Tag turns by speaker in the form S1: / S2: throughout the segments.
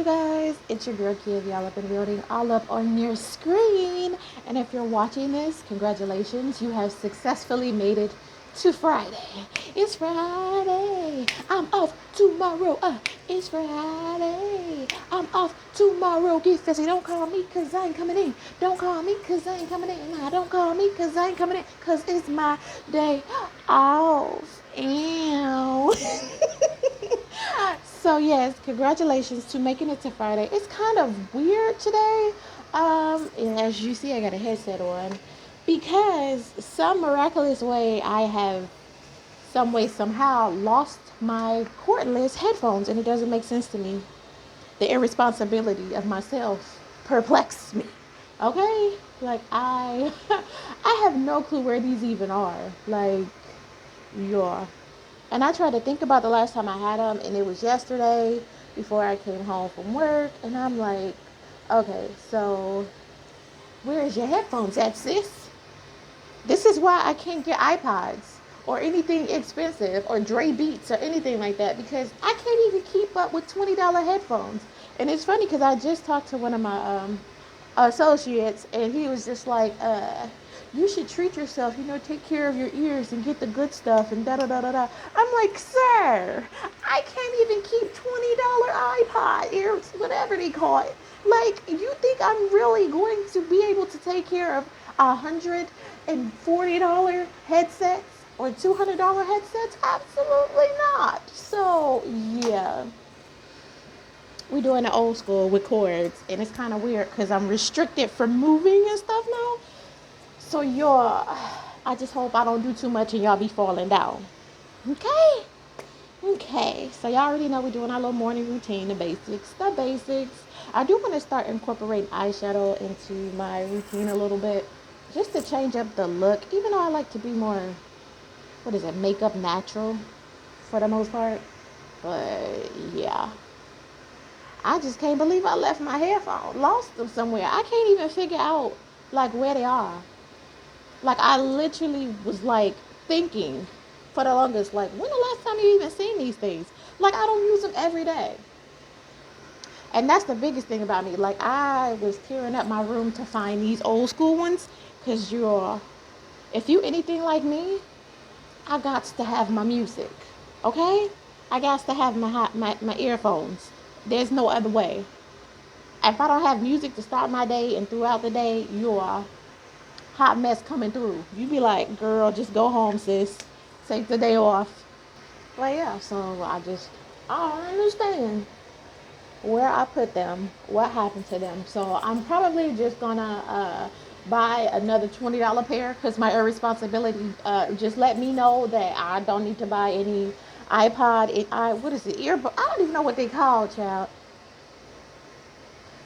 S1: guys? It's your girl Kia, y'all up in the building, all up on your screen. And if you're watching this, congratulations, you have successfully made it to Friday. It's Friday. I'm off tomorrow. It's Friday. I'm off tomorrow. Get fancy. Don't call me cause I ain't coming in. Don't call me cause I ain't coming in. Nah, don't call me cause I ain't coming in. Cause it's my day off. Ew. So yes, congratulations to making it to Friday. It's kind of weird today. And as you see, I got a headset on because some miraculous way I have some way somehow lost my cordless headphones, and it doesn't make sense to me. The irresponsibility of myself perplexes me. Okay, like I I have no clue where these even are. Like, yeah. And I tried to think about the last time I had them, and it was yesterday before I came home from work. And I'm like, okay, so where is your headphones at, sis? This is why I can't get iPods or anything expensive or Dre Beats or anything like that, because I can't even keep up with $20 headphones. And it's funny because I just talked to one of my associates, and he was just like, you should treat yourself, take care of your ears and get the good stuff and da da da da da. I'm like, sir, I can't even keep $20 iPod ears, whatever they call it. Like, you think I'm really going to be able to take care of $140 headsets or $200 headsets? Absolutely not. So yeah, we doing the old school with cords, and it's kind of weird because I'm restricted from moving and stuff now. So y'all, I just hope I don't do too much and y'all be falling down. Okay, so y'all already know we're doing our little morning routine, the basics. I do want to start incorporating eyeshadow into my routine a little bit, just to change up the look, even though I like to be more, makeup natural for the most part. But yeah, I just can't believe I left my headphones, lost them somewhere. I can't even figure out like where they are. Like, I literally was like thinking for the longest, like, when the last time you even seen these things? Like, I don't use them every day. And that's the biggest thing about me. Like, I was tearing up my room to find these old school ones, because if you anything like me, I got to have my music, okay? I got to have my earphones. There's no other way. If I don't have music to start my day and throughout the day, you're hot mess coming through. You be like, girl, just go home, sis. Take the day off. But yeah, so I don't understand where I put them, what happened to them. So I'm probably just gonna buy another $20 pair, because my irresponsibility just let me know that I don't need to buy any iPod. What is it? Earbud? I don't even know what they call, child.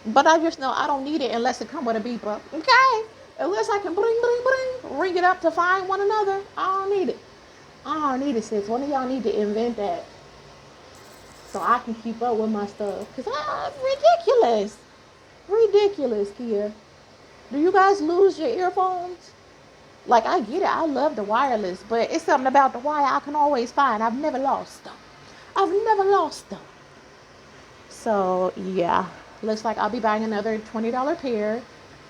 S1: But I just know I don't need it unless it come with a beeper. Okay? Unless I can bling, bling, bling, ring it up to find one another. I don't need it. I don't need it, sis. One of y'all need to invent that so I can keep up with my stuff. Because ridiculous. Ridiculous, Kia. Do you guys lose your earphones? Like, I get it. I love the wireless. But it's something about the wire I can always find. I've never lost them. So, yeah. Looks like I'll be buying another $20 pair.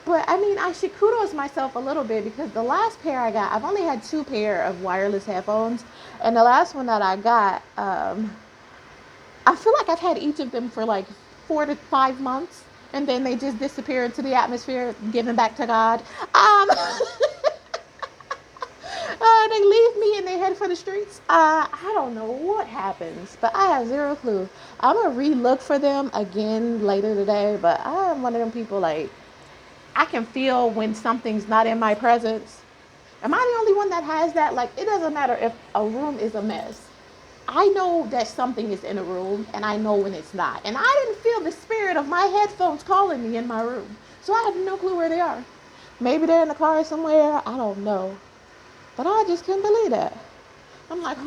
S1: But, I mean, I should kudos myself a little bit, because the last pair I got, I've only had 2 pair of wireless headphones. And the last one that I got, I feel like I've had each of them for like 4 to 5 months. And then they just disappear into the atmosphere, given back to God. They leave me and they head for the streets. I don't know what happens, but I have zero clue. I'm going to re-look for them again later today, but I'm one of them people, like, I can feel when something's not in my presence. Am I the only one that has that? Like, it doesn't matter if a room is a mess. I know that something is in a room, and I know when it's not. And I didn't feel the spirit of my headphones calling me in my room. So I have no clue where they are. Maybe they're in the car somewhere. I don't know. But I just couldn't believe that. I'm like,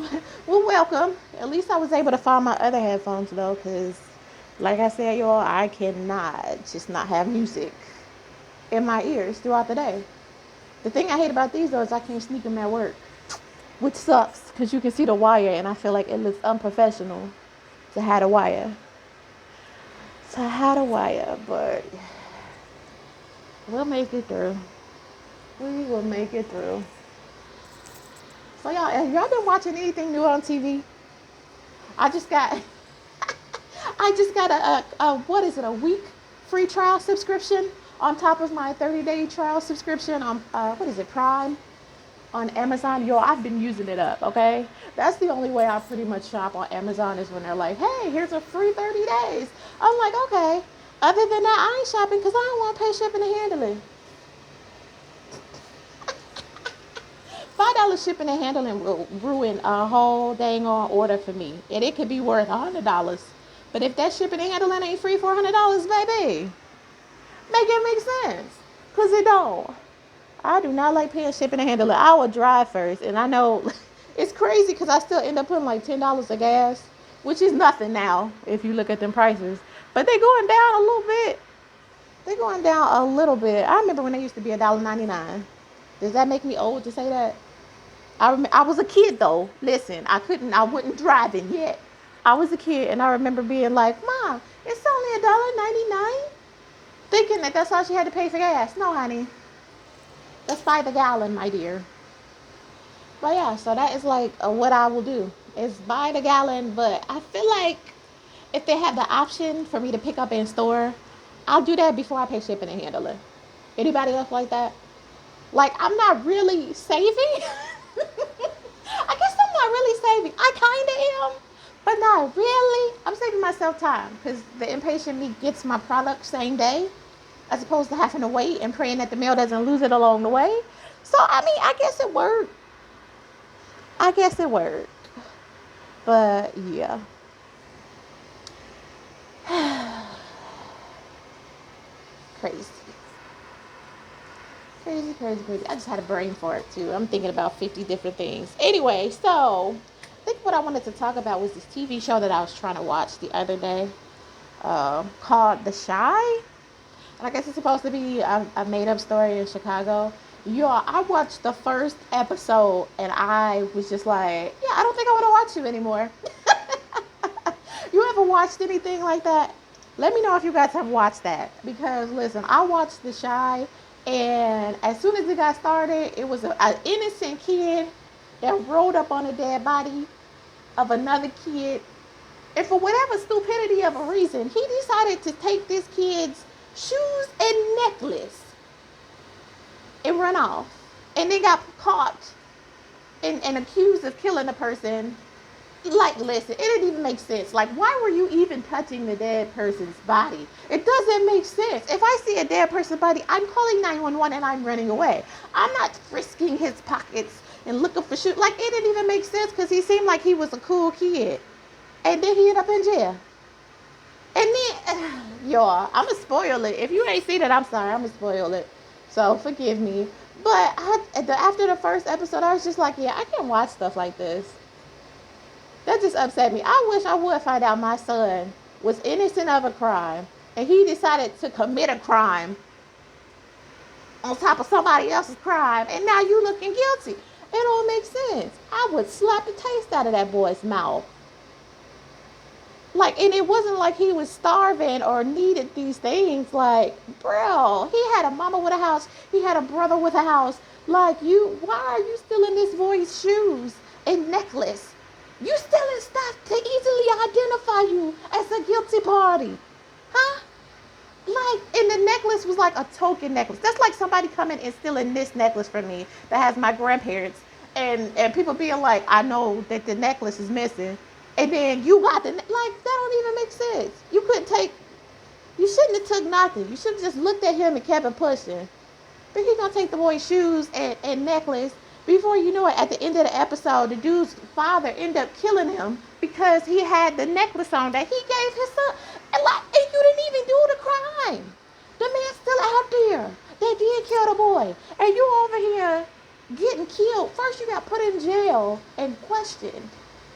S1: well, welcome. At least I was able to find my other headphones, though, because, like I said, y'all, I cannot just not have music in my ears throughout the day. The thing I hate about these, though, is I can't sneak them at work, which sucks, because you can see the wire, and I feel like it looks unprofessional to have a wire. to how to wire, but we'll make it through. We will make it through. So y'all, have y'all been watching anything new on TV? I just got, I just got a what is it, a week free trial subscription on top of my 30-day trial subscription on, what is it, Prime on Amazon. Yo, I've been using it up, okay? That's the only way I pretty much shop on Amazon is when they're like, hey, here's a free 30 days. I'm like, okay. Other than that, I ain't shopping because I don't want to pay shipping and handling. $5 shipping and handling will ruin a whole dang on order for me. And it could be worth $100. But if that shipping and handling ain't free for $100, baby, make it make sense. Because it don't. I do not like paying shipping and handling. I will drive first. And I know it's crazy because I still end up putting like $10 of gas, which is nothing now if you look at them prices. But they're going down a little bit. They're going down a little bit. I remember when they used to be $1.99. Does that make me old to say that? I was a kid though. Listen, I wasn't driving yet. I was a kid and I remember being like, Mom, it's only $1.99. Thinking that that's all she had to pay for gas. No, honey. That's by the gallon, my dear. But yeah, so that is like what I will do. Is buy the gallon, but I feel like if they have the option for me to pick up in store, I'll do that before I pay shipping and handling. Anybody else like that? Like, I'm not really saving. I guess I'm not really saving. I kind of am, but not really. I'm saving myself time because the impatient me gets my product same day as opposed to having to wait and praying that the mail doesn't lose it along the way. So, I mean, I guess it worked. But, yeah. Crazy. Crazy. I just had a brain fart too. I'm thinking about 50 different things. Anyway, so I think what I wanted to talk about was this TV show that I was trying to watch the other day called The Chi. And I guess it's supposed to be a made-up story in Chicago. Y'all, I watched the first episode and I was just like, yeah, I don't think I want to watch you anymore. You ever watched anything like that? Let me know if you guys have watched that. Because, listen, I watched The Chi, and as soon as it got started, it was an innocent kid that rolled up on a dead body of another kid. And for whatever stupidity of a reason, he decided to take this kid's shoes and necklace and run off. And they got caught and accused of killing the person. Like, listen, it didn't even make sense. Like, why were you even touching the dead person's body? It doesn't make sense. If I see a dead person's body, I'm calling 911 and I'm running away. I'm not frisking his pockets and looking for shoes. Like, it didn't even make sense because he seemed like he was a cool kid. And then he ended up in jail. And then, y'all, I'm going to spoil it. If you ain't seen it, I'm sorry. I'm going to spoil it. So, forgive me. But after the first episode, I was just like, yeah, I can't watch stuff like this. That just upset me. I wish I would find out my son was innocent of a crime and he decided to commit a crime on top of somebody else's crime and now you looking guilty. It don't make sense. I would slap the taste out of that boy's mouth. Like, and it wasn't like he was starving or needed these things. Like, bro, he had a mama with a house. He had a brother with a house. Like, why are you still in this boy's shoes and necklace? You stealing stuff to easily identify you as a guilty party. Huh? Like, and the necklace was like a token necklace. That's like somebody coming and stealing this necklace from me that has my grandparents. And people being like, I know that the necklace is missing. And then you got like, that don't even make sense. You shouldn't have took nothing. You should have just looked at him and kept it pushing. But he gonna take the boy's shoes and necklace. Before you know it, at the end of the episode, the dude's father ended up killing him because he had the necklace on that he gave his son. And you didn't even do the crime. The man's still out there. They did kill the boy. And you over here getting killed. First you got put in jail and questioned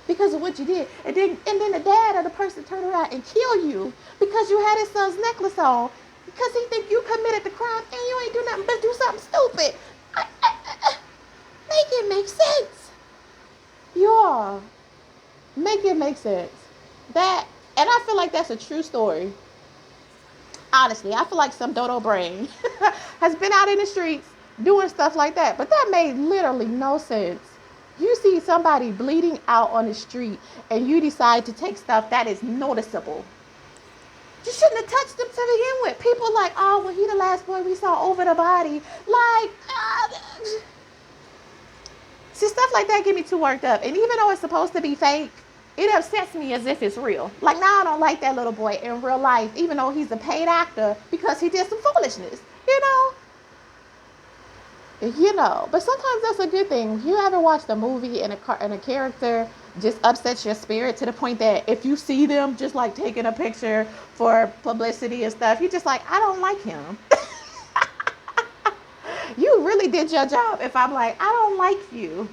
S1: because of what you did. And then the dad or the person turned around and kill you because you had his son's necklace on because he think you committed the crime and you ain't do nothing but do something stupid. Make it make sense. Y'all, make it make sense. And I feel like that's a true story. Honestly, I feel like some dodo brain has been out in the streets doing stuff like that. But that made literally no sense. You see somebody bleeding out on the street and you decide to take stuff that is noticeable. You shouldn't have touched him to begin with. People like, oh, well, he the last boy we saw over the body. Like, see, stuff like that get me too worked up. And even though it's supposed to be fake, it upsets me as if it's real. Like, now I don't like that little boy in real life, even though he's a paid actor, because he did some foolishness, you know? But sometimes that's a good thing. You ever watched a movie and a character just upsets your spirit to the point that if you see them just like taking a picture for publicity and stuff, you're just like, I don't like him. You really did your job if I'm like, I don't like you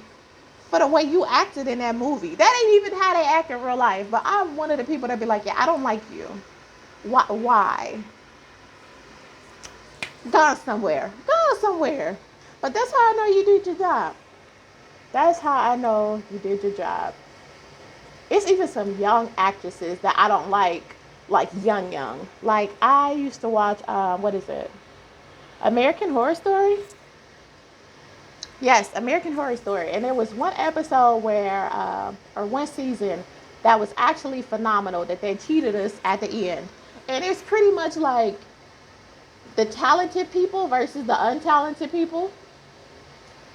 S1: for the way you acted in that movie. That ain't even how they act in real life. But I'm one of the people that be like, yeah, I don't like you. Why? Gone somewhere. But that's how I know you did your job. That's how I know you did your job. It's even some young actresses that I don't like young. Like, I used to watch, what is it? American Horror Story? Yes, American Horror Story. And there was one episode where, or one season, that was actually phenomenal, that they cheated us at the end. And it's pretty much like the talented people versus the untalented people.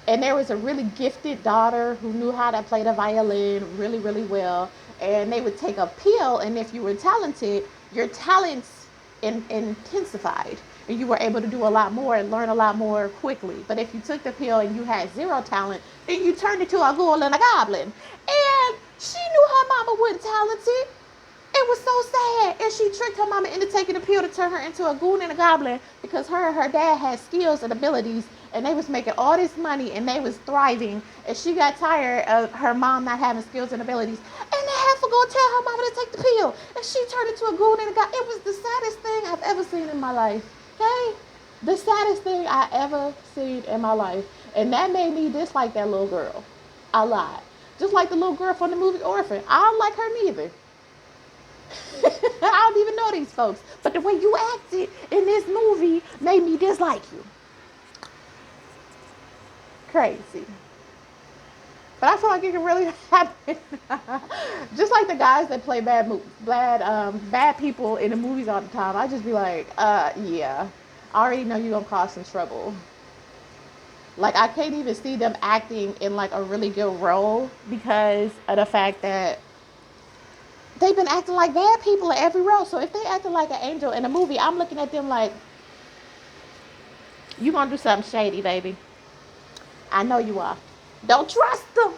S1: And there was a really gifted daughter who knew how to play the violin really, really well. And they would take a pill, and if you were talented, your talents intensified. And you were able to do a lot more and learn a lot more quickly. But if you took the pill and you had zero talent, then you turned into a ghoul and a goblin. And she knew her mama wasn't talented. It was so sad. And she tricked her mama into taking the pill to turn her into a ghoul and a goblin because her and her dad had skills and abilities, and they was making all this money and they was thriving. And she got tired of her mom not having skills and abilities, and they had to go tell her mama to take the pill, and she turned into a ghoul and a goblin. It was the saddest thing I've ever seen in my life. Okay? The saddest thing I ever seen in my life. And that made me dislike that little girl a lot. Just like the little girl from the movie Orphan. I don't like her neither. I don't even know these folks. But the way you acted in this movie made me dislike you. Crazy. But I feel like it can really happen. Just like the guys that play bad people in the movies all the time. I just be like, yeah. I already know you're going to cause some trouble. Like, I can't even see them acting in like a really good role because of the fact that they've been acting like bad people in every role. So if they acting like an angel in a movie, I'm looking at them like, you going to do something shady, baby. I know you are. Don't trust them.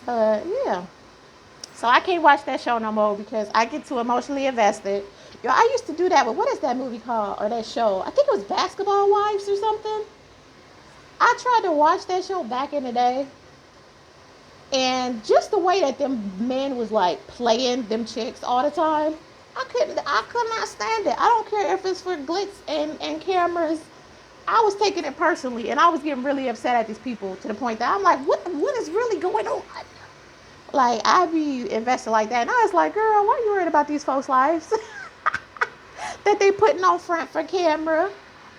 S1: But yeah. So I can't watch that show no more because I get too emotionally invested. Yo, I used to do that, but what is that movie called, or that show? I think it was Basketball Wives or something. I tried to watch that show back in the day. And just the way that them men was like playing them chicks all the time, I could not stand it. I don't care if it's for glitz and cameras. I was taking it personally, and I was getting really upset at these people to the point that I'm like, what is really going on? Like, I be invested like that, and I was like, girl, why are you worried about these folks' lives? That they putting on front for camera.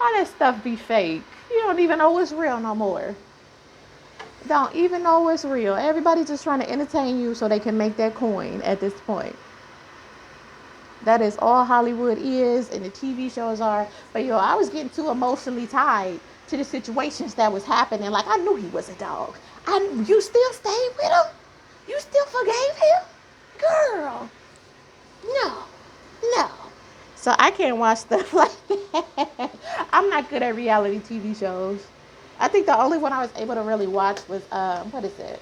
S1: All that stuff be fake. You don't even know what's real no more. Don't even know what's real. Everybody's just trying to entertain you so they can make that coin at this point. That is all Hollywood is, and the TV shows are. But yo, I was getting too emotionally tied to the situations that was happening. Like, I knew he was a dog. You still stayed with him? You still forgave him? Girl. No. So I can't watch stuff like that. I'm not good at reality TV shows. I think the only one I was able to really watch was, what is it?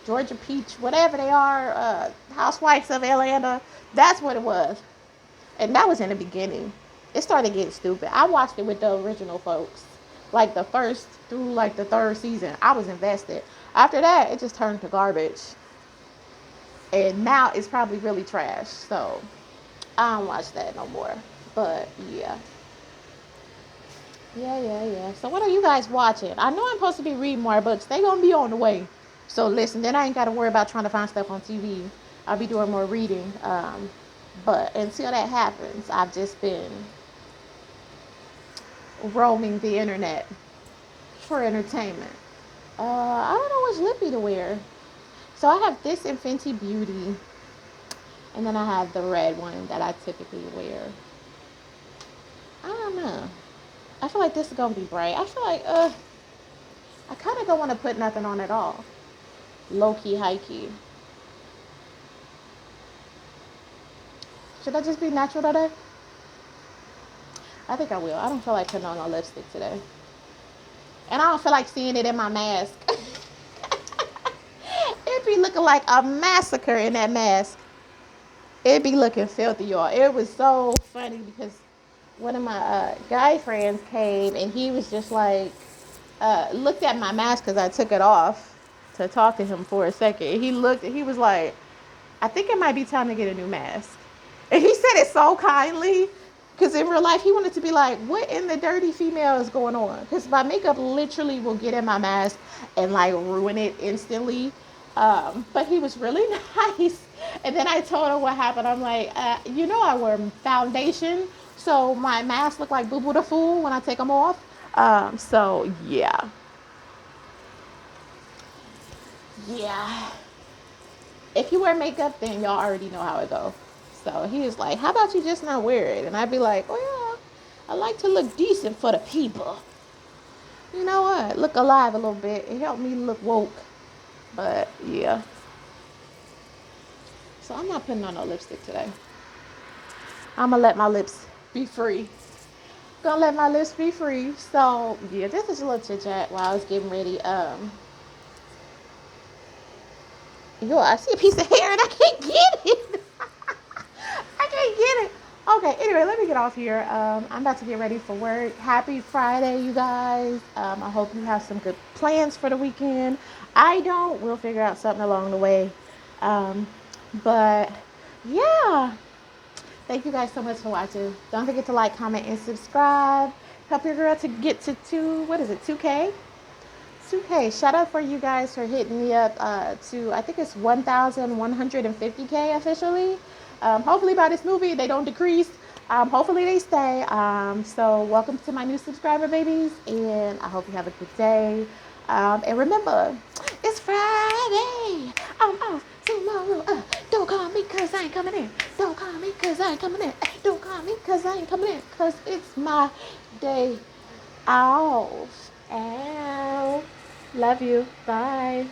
S1: Georgia Peach, whatever they are, Housewives of Atlanta. That's what it was. And that was in the beginning. It started getting stupid. I watched it with the original folks. Like the first through like the third season. I was invested. After that, it just turned to garbage. And now it's probably really trash. So I don't watch that no more. But yeah. Yeah. So what are you guys watching? I know I'm supposed to be reading more books. They gonna be on the way. So listen, then I ain't got to worry about trying to find stuff on TV. I'll be doing more reading. But until that happens, I've just been roaming the internet for entertainment. I don't know which lippy to wear. So I have this in Fenty Beauty, and then I have the red one that I typically wear. I don't know. I feel like this is gonna be bright. I feel like I kind of don't want to put nothing on at all. Low key, high key. Should I just be natural today? I think I will. I don't feel like putting on no lipstick today. And I don't feel like seeing it in my mask. It'd be looking like a massacre in that mask. It'd be looking filthy, y'all. It was so funny because one of my guy friends came and he was just like, looked at my mask because I took it off to talk to him for a second. He looked and he was like, I think it might be time to get a new mask. And he said it so kindly because in real life he wanted to be like, what in the dirty female is going on? Because my makeup literally will get in my mask and like ruin it instantly. But he was really nice. And then I told him what happened. I'm like, I wear foundation. So my mask look like Boo Boo the Fool when I take them off. So yeah. Yeah. If you wear makeup, then y'all already know how it goes. So he was like, how about you just not wear it? And I'd be like, well, I like to look decent for the people. You know what? Look alive a little bit. It helped me look woke. But yeah. So I'm not putting on no lipstick today. I'm going to let my lips be free. Gonna let my lips be free. So yeah, this is a little chit chat while I was getting ready. I see a piece of hair and I can't get it. I can't get it. Okay, anyway, let me get off here. I'm about to get ready for work. Happy Friday, you guys. I hope you have some good plans for the weekend. I don't. We'll figure out something along the way. But yeah, thank you guys so much for watching. Don't forget to like, comment, and subscribe. Help your girl to get to 2K. 2K. Shout out for you guys for hitting me up to, I think it's 1,150K officially. Hopefully by this movie they don't decrease. Hopefully they stay. So welcome to my new subscriber babies, and I hope you have a good day. And remember, it's Friday. I'm off tomorrow. Don't call me cause I ain't coming in. Don't call me cause I ain't coming in. Don't call me cause I ain't coming in. Cause it's my day off. Ow. Love you. Bye.